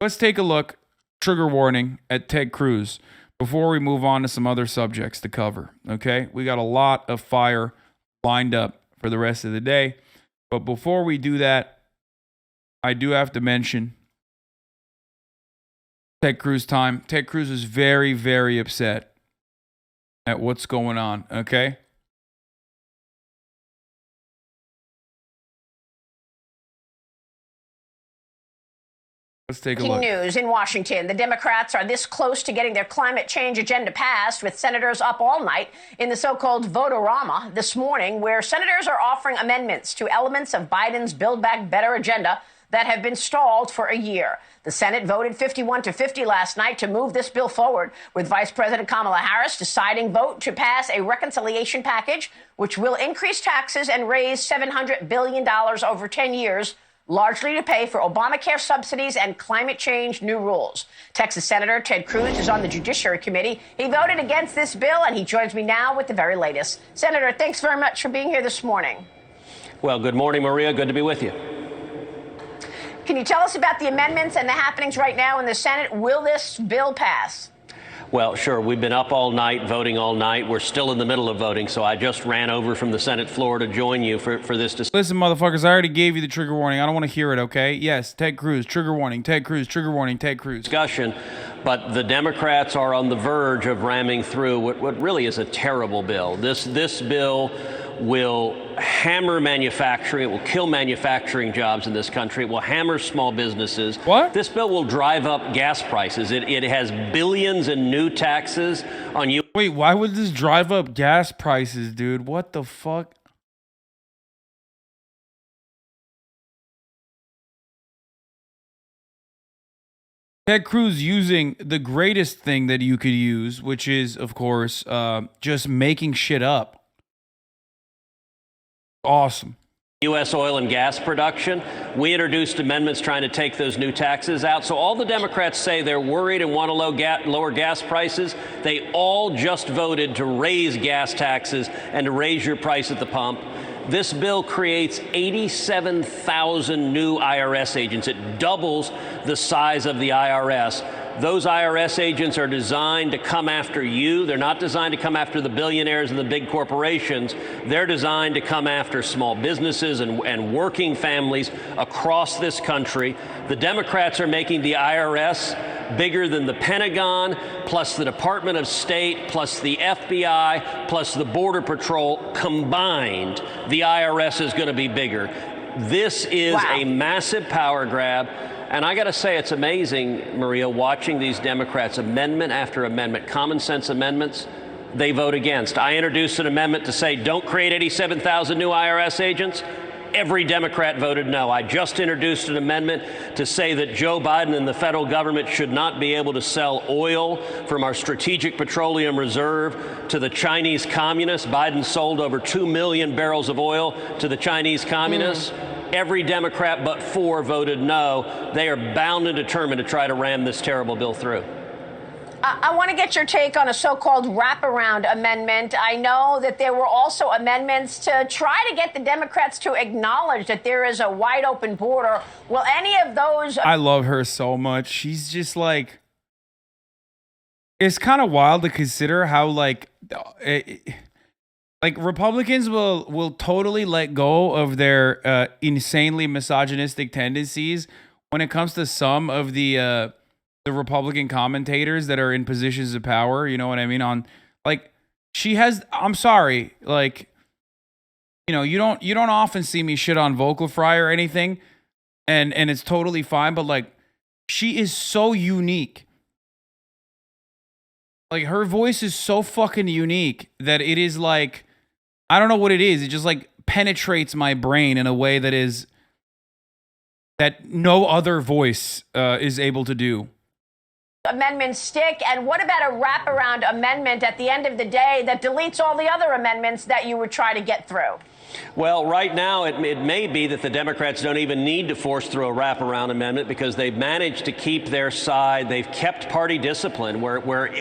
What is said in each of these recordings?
Let's take a look, trigger warning, at Ted Cruz before we move on to some other subjects to cover, okay? We got a lot of fire lined up for the rest of the day. But before we do that, I do have to mention Ted Cruz time. Ted Cruz is very, very upset at what's going on, okay? Let's take a look. News in Washington. The Democrats are this close to getting their climate change agenda passed, with senators up all night in the so-called vote-a-rama this morning, where senators are offering amendments to elements of Biden's Build Back Better agenda that have been stalled for a year. The Senate voted 51-50 last night to move this bill forward, with Vice President Kamala Harris deciding vote to pass a reconciliation package, which will increase taxes and raise $700 billion over 10 years, largely to pay for Obamacare subsidies and climate change new rules. Texas Senator Ted Cruz is on the Judiciary Committee. He voted against this bill, and he joins me now with the very latest. Senator, thanks very much for being here this morning. Well, good morning, Maria. Good to be with you. Can you tell us about the amendments and the happenings right now in the Senate? Will this bill pass? Well, sure. We've been up all night, voting all night. We're still in the middle of voting, so I just ran over from the Senate floor to join you for this discussion. Listen, motherfuckers, I already gave you the trigger warning. I don't want to hear it, okay? Yes, Ted Cruz, trigger warning, Ted Cruz, trigger warning, Ted Cruz. But the Democrats are on the verge of ramming through what really is a terrible bill. This bill will hammer manufacturing. It will kill manufacturing jobs in this country. It will hammer small businesses. What? This bill will drive up gas prices. It has billions in new taxes on you. Wait, why would this drive up gas prices, dude? What the fuck? Ted Cruz using the greatest thing that you could use, which is, of course, just making shit up. Awesome. U.S. oil and gas production. We introduced amendments trying to take those new taxes out. So all the Democrats say they're worried and want to lower gas prices. They all just voted to raise gas taxes and to raise your price at the pump. This bill creates 87,000 new IRS agents. It doubles the size of the IRS. Those IRS agents are designed to come after you. They're not designed to come after the billionaires and the big corporations. They're designed to come after small businesses and working families across this country. The Democrats are making the IRS bigger than the Pentagon, plus the Department of State, plus the FBI, plus the Border Patrol combined. The IRS is going to be bigger. This is a massive power grab. And I got to say, it's amazing, Maria, watching these Democrats, amendment after amendment, common sense amendments, they vote against. I introduced an amendment to say, don't create 87,000 new IRS agents. Every Democrat voted no. I just introduced an amendment to say that Joe Biden and the federal government should not be able to sell oil from our strategic petroleum reserve to the Chinese communists. Biden sold over 2 million barrels of oil to the Chinese communists. Every Democrat but 4 voted no. They are bound and determined to try to ram this terrible bill through. I want to get your take on a so-called wraparound amendment. I know that there were also amendments to try to get the Democrats to acknowledge that there is a wide open border. Will any of those... I love her so much. She's just like... It's kind of wild to consider how, like Republicans will totally let go of their insanely misogynistic tendencies when it comes to some of the Republican commentators that are in positions of power. You know what I mean? She has. I'm sorry. You don't often see me shit on Vocal Fry or anything, and it's totally fine. But she is so unique. Her voice is so fucking unique that it is I don't know what it is. It just penetrates my brain in a way that no other voice is able to do. Amendments stick, and what about a wraparound amendment at the end of the day that deletes all the other amendments that you would try to get through? Well, right now, it may be that the Democrats don't even need to force through a wraparound amendment because they've managed to keep their side. They've kept party discipline where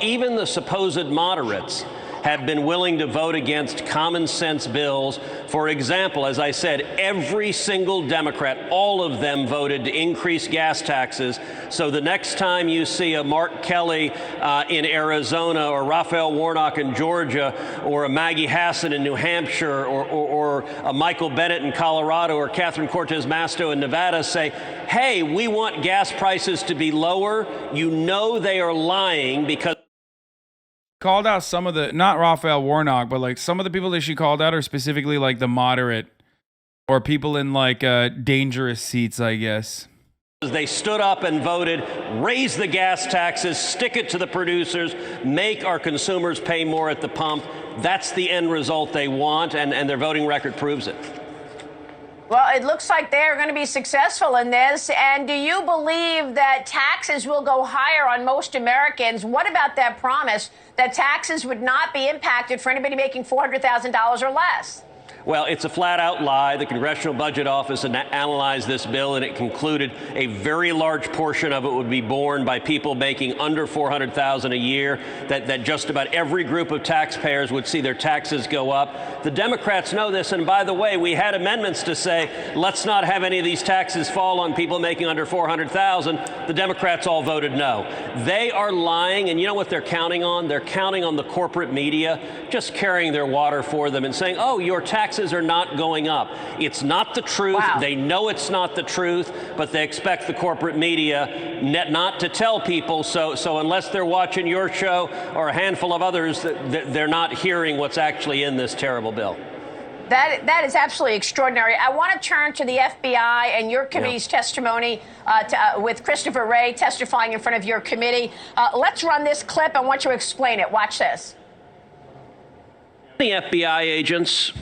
even the supposed moderates have been willing to vote against common sense bills. For example, as I said, every single Democrat, all of them voted to increase gas taxes. So the next time you see a Mark Kelly in Arizona, or Raphael Warnock in Georgia, or a Maggie Hassan in New Hampshire, or a Michael Bennett in Colorado, or Catherine Cortez Masto in Nevada say, hey, we want gas prices to be lower, you know they are lying, because called out some of the, not Raphael Warnock, but like some of the people that she called out are specifically like the moderate or people in like dangerous seats, I guess. They stood up and voted, raise the gas taxes, stick it to the producers, make our consumers pay more at the pump. That's the end result they want, and their voting record proves it. Well, it looks like they're going to be successful in this. And do you believe that taxes will go higher on most Americans? What about that promise that taxes would not be impacted for anybody making $400,000 or less? Well, it's a flat-out lie. The Congressional Budget Office analyzed this bill, and it concluded a very large portion of it would be borne by people making under $400,000 a year, that just about every group of taxpayers would see their taxes go up. The Democrats know this, and by the way, we had amendments to say, let's not have any of these taxes fall on people making under $400,000. The Democrats all voted no. They are lying, and you know what they're counting on? They're counting on the corporate media just carrying their water for them and saying, oh, your taxes are not going up. It's not the truth. Wow. They know it's not the truth, but they expect the corporate media not to tell people. So unless they're watching your show or a handful of others, they're not hearing what's actually in this terrible bill. That is absolutely extraordinary. I want to turn to the FBI and your committee's testimony with Christopher Wray testifying in front of your committee. Let's run this clip. I want you to explain it. Watch this. The FBI agents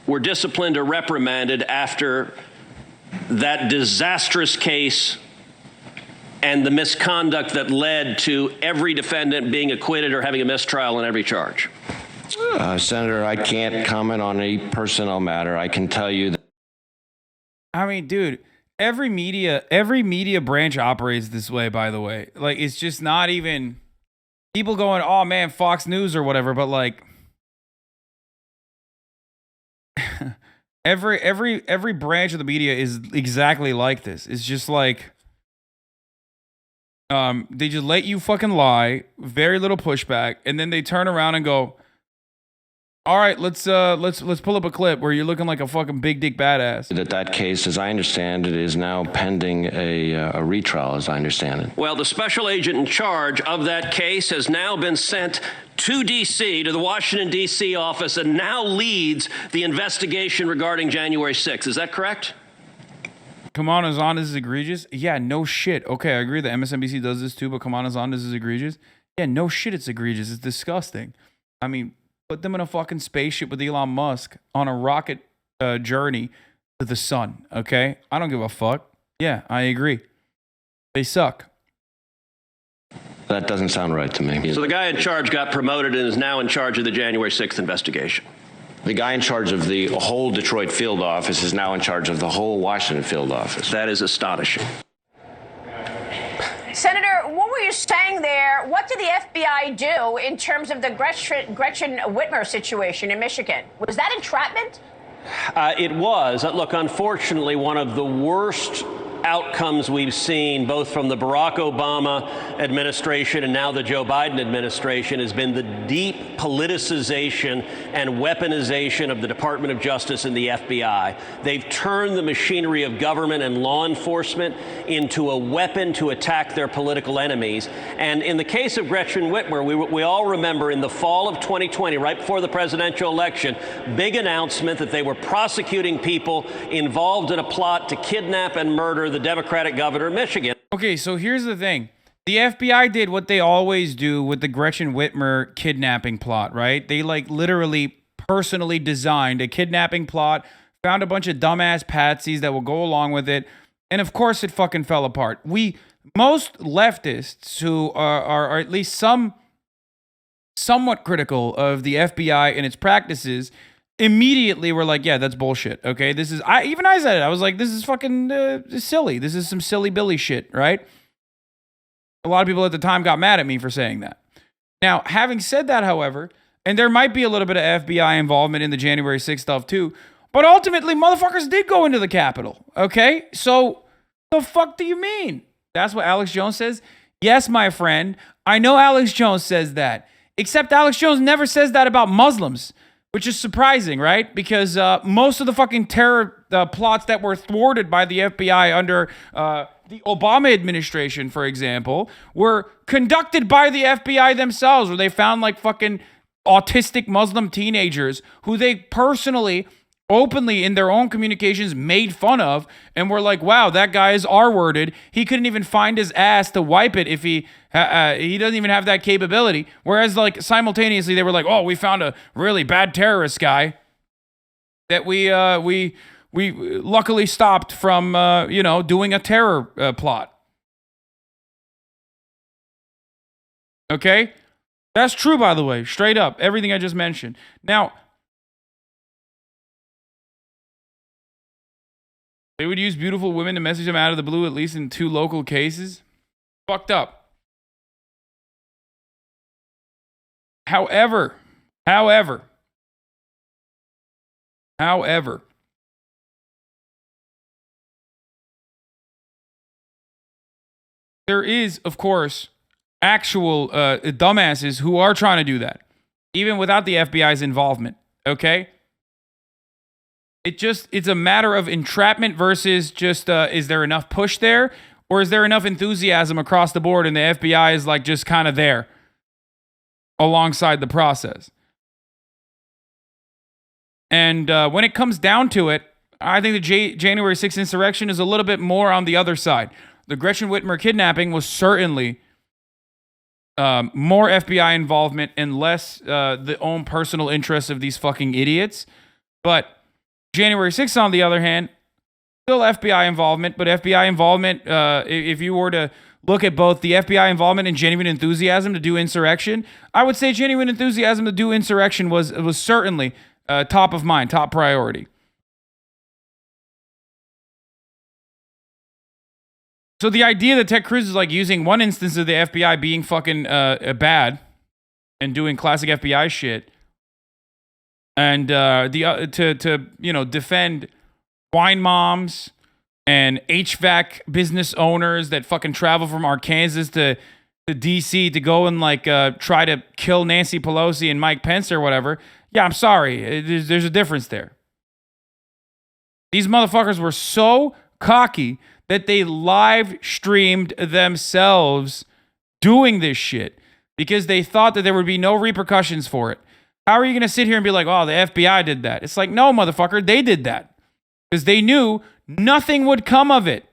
were disciplined or reprimanded after that disastrous case and the misconduct that led to every defendant being acquitted or having a mistrial on every charge? Senator, I can't comment on any personnel matter. I can tell you that. I mean, dude, every media branch operates this way, by the way. Like, it's just not even people going, oh man, Fox News or whatever, but like every branch of the media is exactly like this. It's just like they just let you fucking lie, very little pushback, and then they turn around and go, all right, let's pull up a clip where you're looking like a fucking big dick badass. That case, as I understand it, is now pending a retrial, as I understand it. Well, the special agent in charge of that case has now been sent to D.C., to the Washington, D.C. office, and now leads the investigation regarding January 6th. Is that correct? Kamala Hassan, this is egregious. Yeah, no shit. Okay, I agree that MSNBC does this too, but Kamala Hassan, this is egregious. Yeah, no shit, it's egregious. It's disgusting. I mean, put them in a fucking spaceship with Elon Musk on a rocket journey to the sun, okay? I don't give a fuck. Yeah, I agree. They suck. That doesn't sound right to me. So the guy in charge got promoted and is now in charge of the January 6th investigation. The guy in charge of the whole Detroit field office is now in charge of the whole Washington field office. That is astonishing. Senator, what were you saying there? What did the FBI do in terms of the Gretchen Whitmer situation in Michigan? Was that entrapment? It was. Look, unfortunately, one of the worst outcomes we've seen, both from the Barack Obama administration and now the Joe Biden administration, has been the deep politicization and weaponization of the Department of Justice and the FBI. They've turned the machinery of government and law enforcement into a weapon to attack their political enemies. And in the case of Gretchen Whitmer, we all remember in the fall of 2020, right before the presidential election, big announcement that they were prosecuting people involved in a plot to kidnap and murder the Democratic governor of Michigan. Okay, so here's the thing. The FBI did what they always do with the Gretchen Whitmer kidnapping plot, right? They like literally personally designed a kidnapping plot, found a bunch of dumbass patsies that will go along with it, and of course it fucking fell apart. Most leftists who are at least somewhat critical of the FBI and its practices immediately were like, yeah, that's bullshit. Okay, I said it. I was like, this is fucking silly. This is some silly Billy shit, right? A lot of people at the time got mad at me for saying that. Now, having said that, however, And there might be a little bit of FBI involvement in the January 6th stuff too. But ultimately, motherfuckers did go into the Capitol. Okay? So, the fuck do you mean? That's what Alex Jones says? Yes, my friend. I know Alex Jones says that. Except Alex Jones never says that about Muslims, which is surprising, right? Because most of the fucking terror plots that were thwarted by the FBI under the Obama administration, for example, were conducted by the FBI themselves, where they found like fucking autistic Muslim teenagers who they personally, openly in their own communications made fun of and were like, wow, that guy is R-worded. He couldn't even find his ass to wipe it if he doesn't even have that capability. Whereas like simultaneously they were like, oh, we found a really bad terrorist guy that we luckily stopped from, doing a terror plot. Okay? That's true, by the way. Straight up. Everything I just mentioned. Now, they would use beautiful women to message them out of the blue, at least in 2 local cases. Fucked up. However, there is, of course, actual dumbasses who are trying to do that, even without the FBI's involvement, okay? It's a matter of entrapment versus just, is there enough push there? Or is there enough enthusiasm across the board and the FBI is like just kind of there alongside the process? And when it comes down to it, I think the January 6th insurrection is a little bit more on the other side. The Gretchen Whitmer kidnapping was certainly more FBI involvement and less the own personal interests of these fucking idiots. But January 6th, on the other hand, still FBI involvement, but FBI involvement, if you were to look at both the FBI involvement and genuine enthusiasm to do insurrection, I would say genuine enthusiasm to do insurrection was certainly top of mind, top priority. So the idea that Ted Cruz is like using one instance of the FBI being fucking bad and doing classic FBI shit, and to defend wine moms and HVAC business owners that fucking travel from Arkansas to DC to go and like try to kill Nancy Pelosi and Mike Pence or whatever. Yeah, I'm sorry. There's a difference there. These motherfuckers were so cocky that they live streamed themselves doing this shit because they thought that there would be no repercussions for it. How are you going to sit here and be like, oh, the FBI did that? It's like, no, motherfucker, they did that because they knew nothing would come of it.